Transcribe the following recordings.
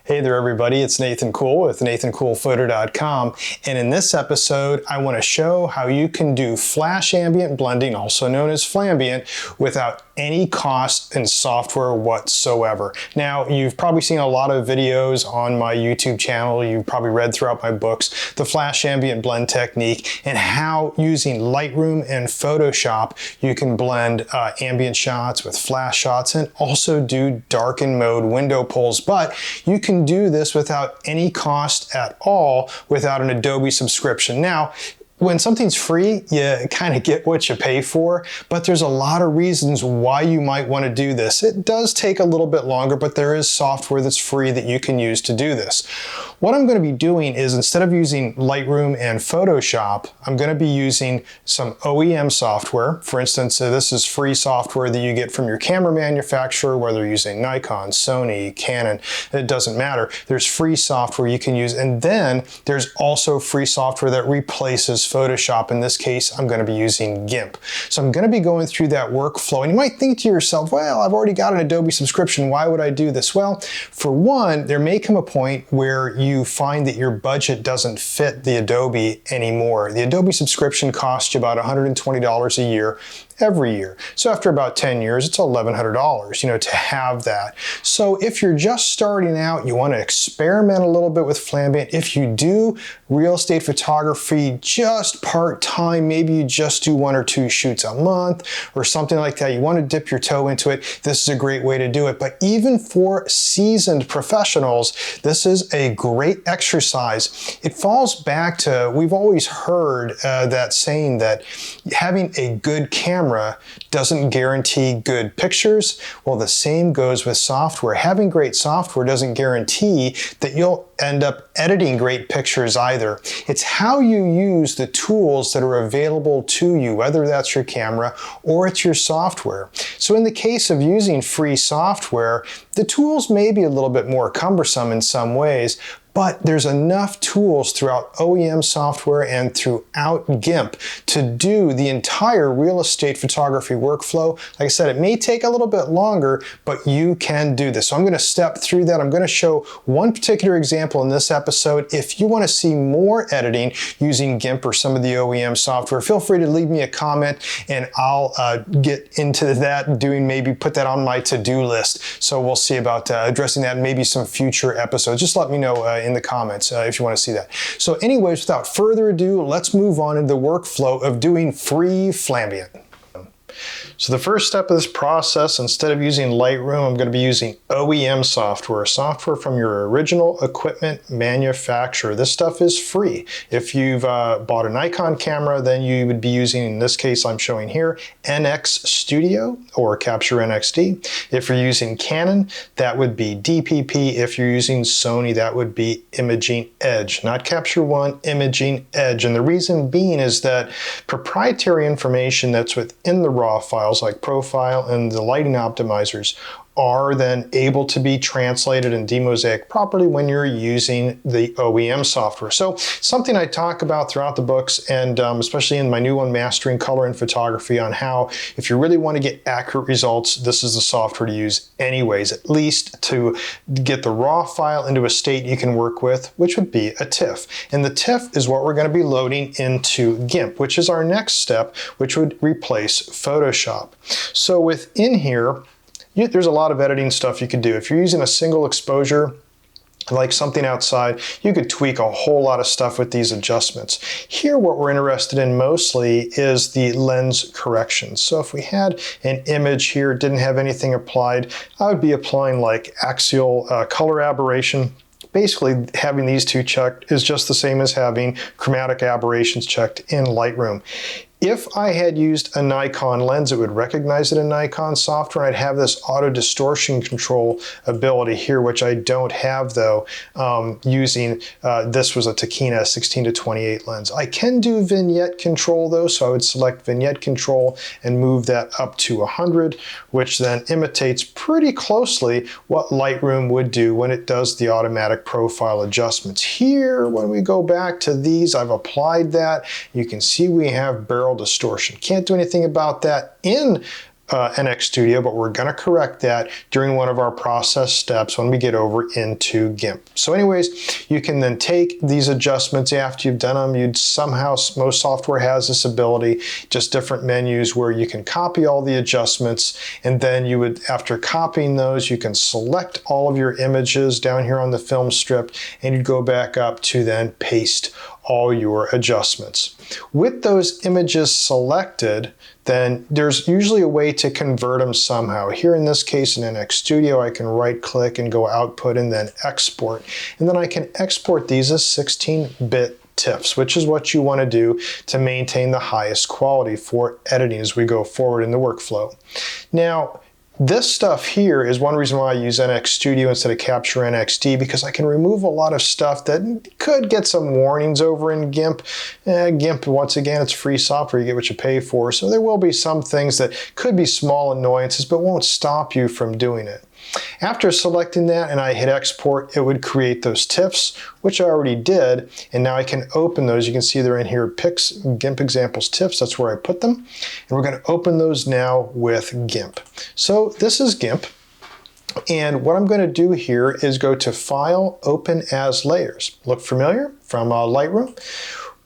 Hey there everybody, it's Nathan Cool with nathancoolphoto.com, and in this episode I want to show how you can do flash ambient blending, also known as Flambient, without any cost in software whatsoever. Now, you've probably seen a lot of videos on my YouTube channel, you've probably read throughout my books, the flash ambient blend technique and how using Lightroom and Photoshop you can blend ambient shots with flash shots and also do darken mode window pulls, but you can do this without any cost at all without an Adobe subscription. Now, when something's free, you kind of get what you pay for, but there's a lot of reasons why you might want to do this. It does take a little bit longer, but there is software that's free that you can use to do this. What I'm going to be doing is, instead of using Lightroom and Photoshop, I'm going to be using some OEM software. For instance, this is free software that you get from your camera manufacturer, whether you're using Nikon, Sony, Canon, it doesn't matter. There's free software you can use, and then there's also free software that replaces Photoshop. In this case, I'm going to be using Gimp. So I'm going to be going through that workflow, and you might think to yourself, well, I've already got an Adobe subscription, why would I do this? Well, for one, there may come a point where you find that your budget doesn't fit the Adobe anymore. The Adobe subscription costs you about $120 a year every year. So after about 10 years, it's $1,100, to have that. So if you're just starting out, you want to experiment a little bit with Flambient. If you do real estate photography just part-time, maybe you just do 1 or 2 shoots a month or something like that, you want to dip your toe into it, this is a great way to do it. But even for seasoned professionals, this is a great exercise. It falls back to, we've always heard that saying that having a good camera doesn't guarantee good pictures. Well, the same goes with software. Having great software doesn't guarantee that you'll end up editing great pictures either. It's how you use the tools that are available to you, whether that's your camera or it's your software. So in the case of using free software, the tools may be a little bit more cumbersome in some ways, but there's enough tools throughout OEM software and throughout Gimp to do the entire real estate photography workflow. Like I said, it may take a little bit longer, but you can do this. So I'm going to step through that. I'm going to show one particular example in this episode. If you want to see more editing using Gimp or some of the OEM software, feel free to leave me a comment and I'll get into that, maybe put that on my to-do list. So we'll see about addressing that in maybe some future episodes. Just let me know in the comments if you want to see that. So anyways, without further ado, let's move on into the workflow of doing free Flambient. So the first step of this process, instead of using Lightroom, I'm going to be using OEM software from your original equipment manufacturer. This stuff is free. If you've bought a Nikon camera, then you would be using, in this case I'm showing here, NX Studio or Capture NXD. If you're using Canon, that would be DPP. If you're using Sony, that would be Imaging Edge, not Capture One, Imaging Edge. And the reason being is that proprietary information that's within the raw files, like profile and the lighting optimizers, are then able to be translated and demosaic properly when you're using the OEM software. So something I talk about throughout the books, and especially in my new one, Mastering Color and Photography, on how if you really want to get accurate results, this is the software to use anyways, at least to get the raw file into a state you can work with, which would be a TIFF. And the TIFF is what we're going to be loading into Gimp, which is our next step, which would replace Photoshop. So within here, there's a lot of editing stuff you could do. If you're using a single exposure, like something outside, you could tweak a whole lot of stuff with these adjustments. Here, what we're interested in mostly is the lens corrections. So if we had an image here, didn't have anything applied, I would be applying like axial color aberration. Basically, having these two checked is just the same as having chromatic aberrations checked in Lightroom. If I had used a Nikon lens, it would recognize it in Nikon software. I'd have this auto distortion control ability here, which I don't have though, using, this was a Tokina 16-28 lens. I can do vignette control though, so I would select vignette control and move that up to 100, which then imitates pretty closely what Lightroom would do when it does the automatic profile adjustments. Here, when we go back to these, I've applied that. You can see we have barrel distortion. Can't do anything about that in NX Studio, but we're going to correct that during one of our process steps when we get over into Gimp. So anyways, you can then take these adjustments after you've done them. You'd somehow, most software has this ability, just different menus where you can copy all the adjustments, and then you would, after copying those, you can select all of your images down here on the film strip, and you'd go back up to then paste all your adjustments. With those images selected, then there's usually a way to convert them somehow. Here in this case in NX Studio, I can right click and go output and then export. And then I can export these as 16-bit TIFFs, which is what you want to do to maintain the highest quality for editing as we go forward in the workflow. Now, this stuff here is one reason why I use NX Studio instead of Capture NXD, because I can remove a lot of stuff that could get some warnings over in Gimp. Gimp, once again, it's free software, you get what you pay for, so there will be some things that could be small annoyances but won't stop you from doing it. After selecting that and I hit export, it would create those TIFFs, which I already did, and now I can open those. You can see they're in here, Pix, Gimp Examples TIFFs, that's where I put them. And we're going to open those now with Gimp. So this is Gimp, and what I'm going to do here is go to File, Open as Layers. Look familiar from Lightroom?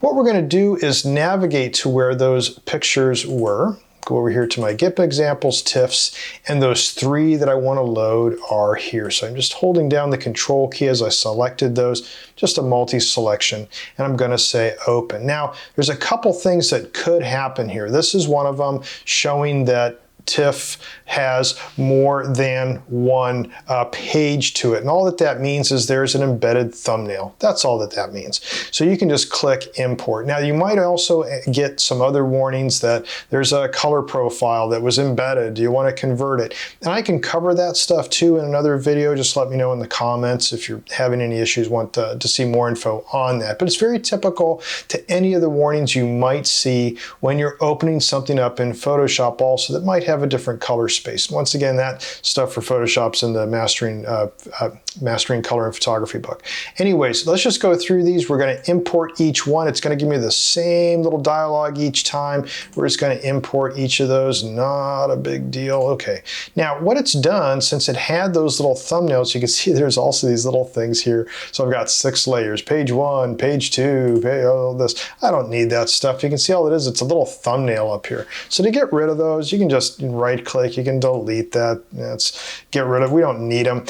What we're going to do is navigate to where those pictures were. Go over here to my Gimp Examples TIFFs, and those three that I want to load are here. So I'm just holding down the Control key as I selected those, just a multi-selection, and I'm going to say Open. Now, there's a couple things that could happen here. This is one of them, showing that TIFF has more than one page to it. And all that that means is there's an embedded thumbnail. That's all that that means. So you can just click Import. Now you might also get some other warnings that there's a color profile that was embedded. Do you want to convert it? And I can cover that stuff too in another video. Just let me know in the comments if you're having any issues, want to see more info on that. But it's very typical to any of the warnings you might see when you're opening something up in Photoshop also that might have a different color space. Once again, that stuff for Photoshop's in the Mastering Color and Photography book. Anyways, let's just go through these. We're going to import each one. It's going to give me the same little dialogue each time. We're just going to import each of those. Not a big deal. Okay. Now, what it's done, since it had those little thumbnails, you can see there's also these little things here. So I've got 6 layers. Page 1, page 2, all this. I don't need that stuff. You can see all it is. It's a little thumbnail up here. So to get rid of those, you can just right click, you can delete that. Let's get rid of, we don't need them.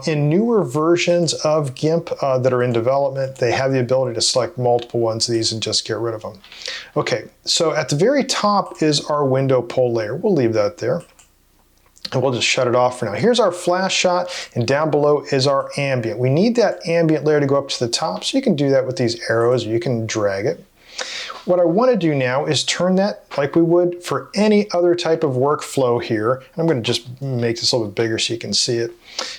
In newer versions of Gimp that are in development, they have the ability to select multiple ones of these and just get rid of them. Okay, so at the very top is our window pull layer. We'll leave that there. And we'll just shut it off for now. Here's our flash shot, and down below is our ambient. We need that ambient layer to go up to the top, so you can do that with these arrows, or you can drag it. What I want to do now is turn that like we would for any other type of workflow here. I'm going to just make this a little bit bigger so you can see it.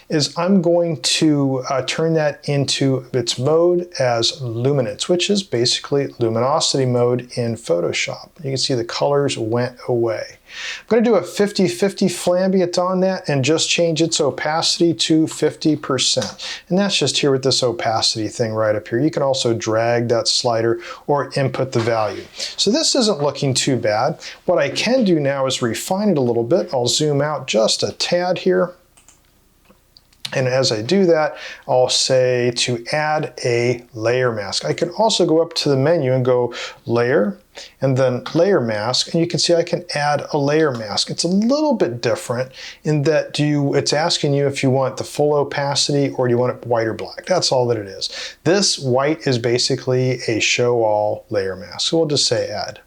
Is I'm going to turn that into its mode as luminance, which is basically luminosity mode in Photoshop. You can see the colors went away. I'm going to do a 50-50 Flambient on that and just change its opacity to 50%. And that's just here with this opacity thing right up here. You can also drag that slider or input the value. So this isn't looking too bad. What I can do now is refine it a little bit. I'll zoom out just a tad here. And as I do that, I'll say to add a layer mask. I can also go up to the menu and go Layer, and then Layer Mask, and you can see I can add a layer mask. It's a little bit different in that it's asking you if you want the full opacity or do you want it white or black. That's all that it is. This white is basically a show all layer mask. So we'll just say Add.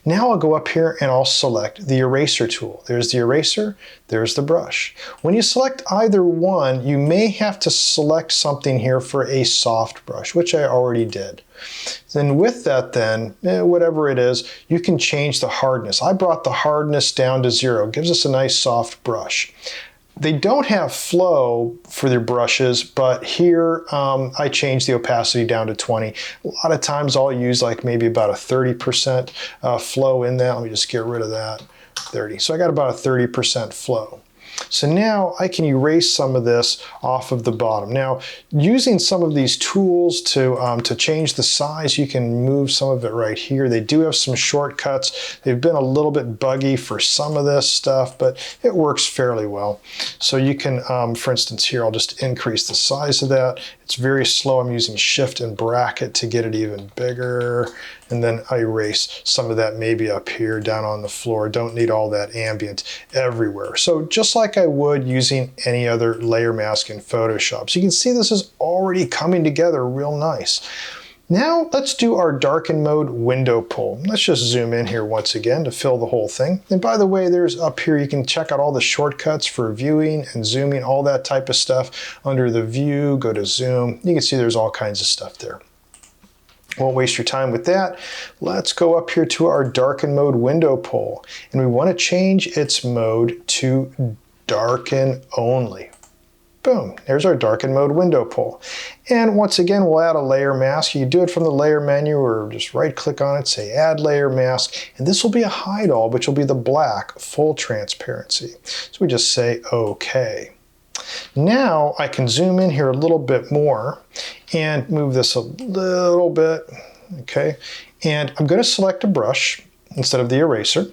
Now I'll go up here and I'll select the eraser tool. There's the eraser, there's the brush. When you select either one, you may have to select something here for a soft brush, which I already did. Then with that then, whatever it is, you can change the hardness. I brought the hardness down to 0. It gives us a nice soft brush. They don't have flow for their brushes, but here I changed the opacity down to 20. A lot of times I'll use like maybe about a 30% flow in that. Let me just get rid of that, 30. So I got about a 30% flow. So now I can erase some of this off of the bottom. Now, using some of these tools to change the size, you can move some of it right here. They do have some shortcuts. They've been a little bit buggy for some of this stuff, but it works fairly well. So you can, for instance, here, I'll just increase the size of that. It's very slow. I'm using Shift and bracket to get it even bigger. And then I erase some of that maybe up here down on the floor. Don't need all that ambient everywhere. So just like I would using any other layer mask in Photoshop. So you can see this is already coming together real nice. Now let's do our darken mode window pull. Let's just zoom in here once again to fill the whole thing. And by the way, there's up here, you can check out all the shortcuts for viewing and zooming, all that type of stuff. Under the view, go to zoom. You can see there's all kinds of stuff there. Won't waste your time with that. Let's go up here to our darken mode window pull. And we want to change its mode to darken only. Boom, there's our darken mode window pull. And once again, we'll add a layer mask. You can do it from the layer menu or just right click on it, say add layer mask. And this will be a hide all, which will be the black full transparency. So we just say okay. Now I can zoom in here a little bit more and move this a little bit, okay? And I'm going to select a brush instead of the eraser.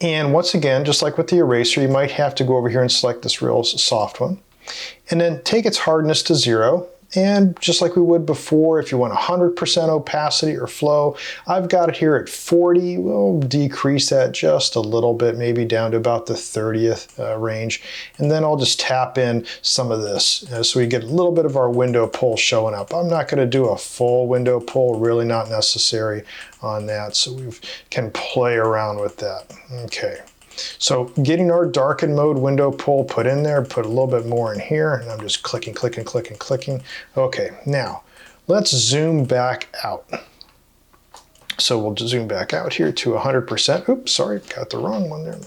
And once again, just like with the eraser, you might have to go over here and select this real soft one. And then take its hardness to 0. And just like we would before, if you want 100% opacity or flow, I've got it here at 40. We'll decrease that just a little bit, maybe down to about the 30th range. And then I'll just tap in some of this so we get a little bit of our window pull showing up. I'm not going to do a full window pull, really not necessary on that. So we can play around with that. Okay. So getting our darken mode window pull put in there, put a little bit more in here, and I'm just clicking, clicking, clicking, clicking. Okay, now let's zoom back out. So we'll zoom back out here to 100%. Oops, sorry, got the wrong one there.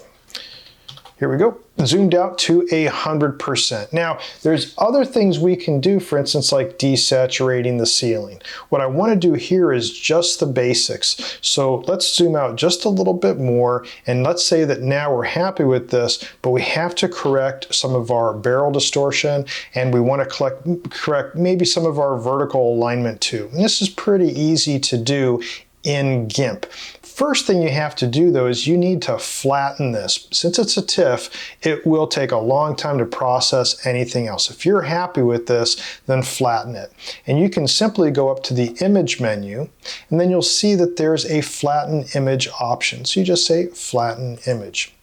Here we go, zoomed out to 100%. Now, there's other things we can do, for instance, like desaturating the ceiling. What I want to do here is just the basics. So let's zoom out just a little bit more, and let's say that now we're happy with this, but we have to correct some of our barrel distortion, and we want to correct maybe some of our vertical alignment too. And this is pretty easy to do in Gimp. First thing you have to do though is you need to flatten this. Since it's a TIFF, it will take a long time to process anything else. If you're happy with this, then flatten it. And you can simply go up to the image menu, and then you'll see that there's a flatten image option. So you just say flatten image.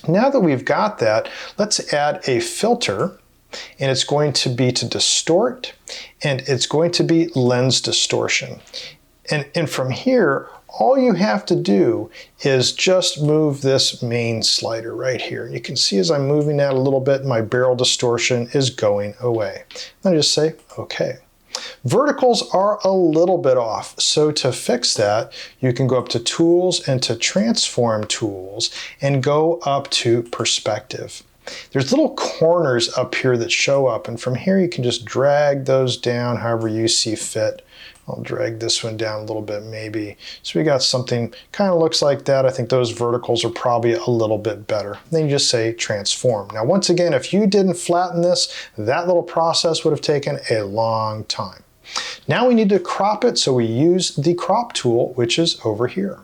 Now that we've got that, let's add a filter, and it's going to be to distort, and it's going to be lens distortion. And from here, all you have to do is just move this main slider right here. You can see as I'm moving that a little bit, my barrel distortion is going away. Then I just say, okay. Verticals are a little bit off, so to fix that, you can go up to Tools and to Transform Tools and go up to Perspective. There's little corners up here that show up, and from here you can just drag those down however you see fit. I'll drag this one down a little bit maybe. So we got something kind of looks like that. I think those verticals are probably a little bit better. Then you just say transform. Now once again, if you didn't flatten this, that little process would have taken a long time. Now we need to crop it, so we use the crop tool, which is over here.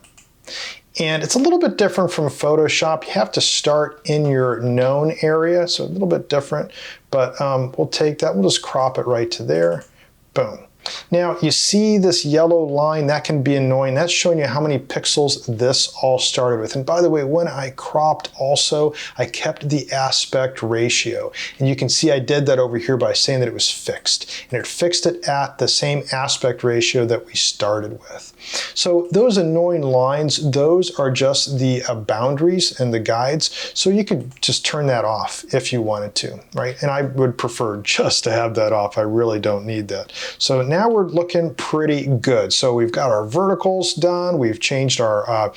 And it's a little bit different from Photoshop. You have to start in your known area, so a little bit different, but we'll take that, we'll just crop it right to there, boom. Now you see this yellow line, that can be annoying. That's showing you how many pixels this all started with. And by the way, when I cropped also, I kept the aspect ratio. And you can see I did that over here by saying that it was fixed. And it fixed it at the same aspect ratio that we started with. So those annoying lines, those are just the boundaries and the guides. So you could just turn that off if you wanted to, right? And I would prefer just to have that off. I really don't need that. So now we're looking pretty good. So we've got our verticals done. We've changed our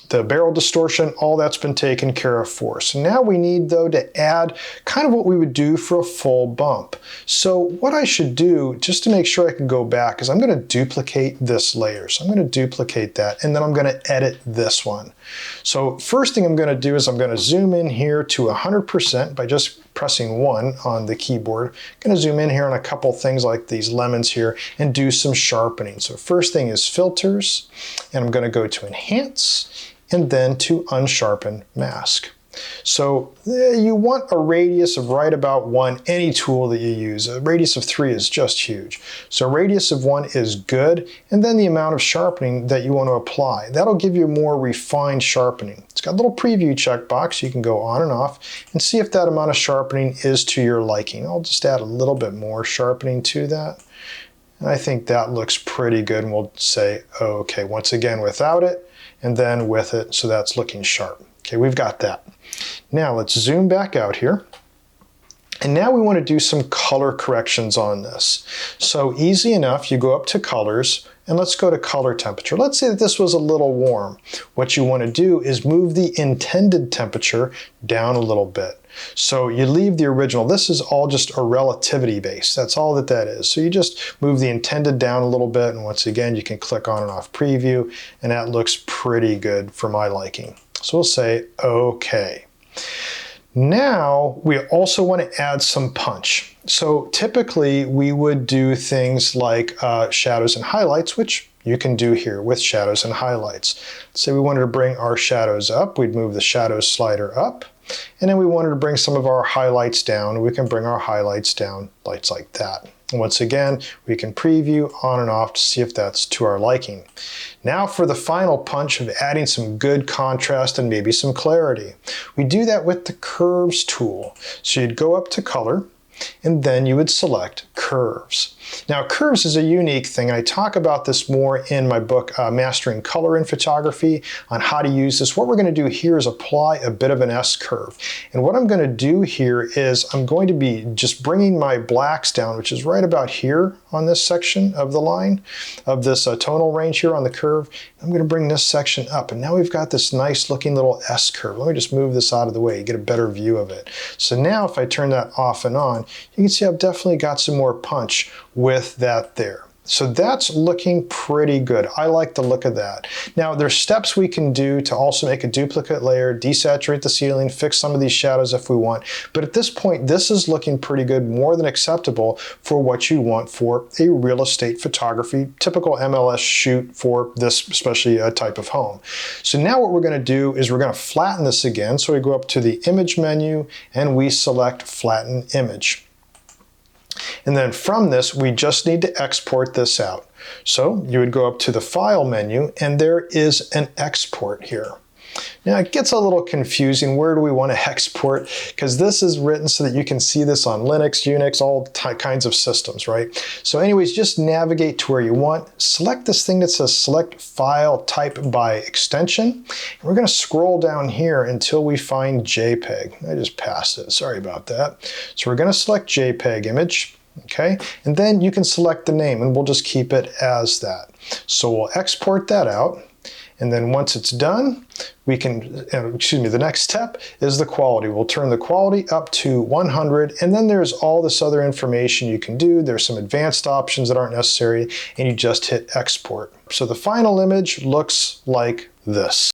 the barrel distortion, all that's been taken care of for us. So now we need, though, to add kind of what we would do for a full bump. So what I should do, just to make sure I can go back, is I'm going to duplicate this layer. So I'm going to duplicate that, and then I'm going to edit this one. So first thing I'm going to do is I'm going to zoom in here to 100% by just pressing 1 on the keyboard. I'm going to zoom in here on a couple things like these lemons here and do some sharpening. So first thing is filters, and I'm going to go to enhance, and then to unsharpen mask. So you want a radius of right about 1, any tool that you use. A radius of 3 is just huge. So a radius of 1 is good, and then the amount of sharpening that you want to apply. That'll give you more refined sharpening. It's got a little preview checkbox, so you can go on and off and see if that amount of sharpening is to your liking. I'll just add a little bit more sharpening to that. And I think that looks pretty good, and we'll say, okay, once again without it, and then with it, so that's looking sharp. Okay, we've got that. Now let's zoom back out here. And now we want to do some color corrections on this. So easy enough, you go up to colors, and let's go to color temperature. Let's say that this was a little warm. What you want to do is move the intended temperature down a little bit. So you leave the original. This is all just a relativity base. That's all that is. So you just move the intended down a little bit, and once again, you can click on and off preview, and that looks pretty good for my liking. So we'll say okay. Now we also want to add some punch. So typically we would do things like shadows and highlights, which you can do here with shadows and highlights. Let's say we wanted to bring our shadows up, we'd move the shadows slider up, and then we wanted to bring some of our highlights down. We can bring our highlights down, lights like that. And once again, we can preview on and off to see if that's to our liking. Now for the final punch of adding some good contrast and maybe some clarity. We do that with the curves tool. So you'd go up to color, and then you would select curves. Now curves is a unique thing. I talk about this more in my book, Mastering Color in Photography, on how to use this. What we're going to do here is apply a bit of an S-curve. And what I'm going to do here is I'm going to be just bringing my blacks down, which is right about here on this section of the line, of this tonal range here on the curve. I'm going to bring this section up, and now we've got this nice looking little S-curve. Let me just move this out of the way, get a better view of it. So now if I turn that off and on, you can see I've definitely got some more punch with that there. So that's looking pretty good. I like the look of that. Now there's steps we can do to also make a duplicate layer, desaturate the ceiling, fix some of these shadows if we want. But at this point, this is looking pretty good, more than acceptable for what you want for a real estate photography, typical MLS shoot for this especially type of home. So now what we're going to do is we're going to flatten this again. So we go up to the image menu and we select flatten image. And then from this, we just need to export this out. So you would go up to the File menu, and there is an export here. Now it gets a little confusing. Where do we want to export? Because this is written so that you can see this on Linux, Unix, all kinds of systems, right? So anyways, just navigate to where you want. Select this thing that says Select File Type by Extension. And we're going to scroll down here until we find JPEG. I just passed it. Sorry about that. So we're going to select JPEG image. Okay, and then you can select the name, and we'll just keep it as that. So we'll export that out. And then once it's done, we can, the next step is the quality. We'll turn the quality up to 100, and then there's all this other information you can do. There's some advanced options that aren't necessary, and you just hit export. So the final image looks like this.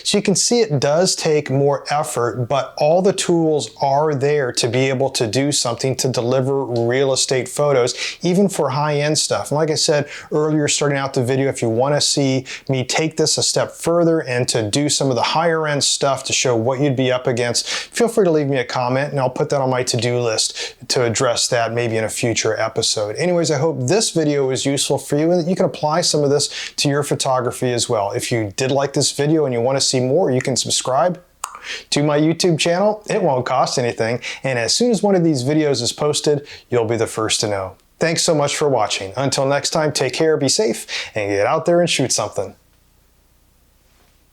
So you can see it does take more effort, but all the tools are there to be able to do something to deliver real estate photos, even for high-end stuff. And like I said earlier, starting out the video, if you want to see me take this a step further and to do some of the higher-end stuff to show what you'd be up against, feel free to leave me a comment, and I'll put that on my to-do list to address that maybe in a future episode. Anyways, I hope this video was useful for you and that you can apply some of this to your photography as well. If you did like this video and you want to see more, you can subscribe to my YouTube channel. It won't cost anything, and as soon as one of these videos is posted, you'll be the first to know. Thanks so much for watching. Until next time, take care, be safe, and get out there and shoot something.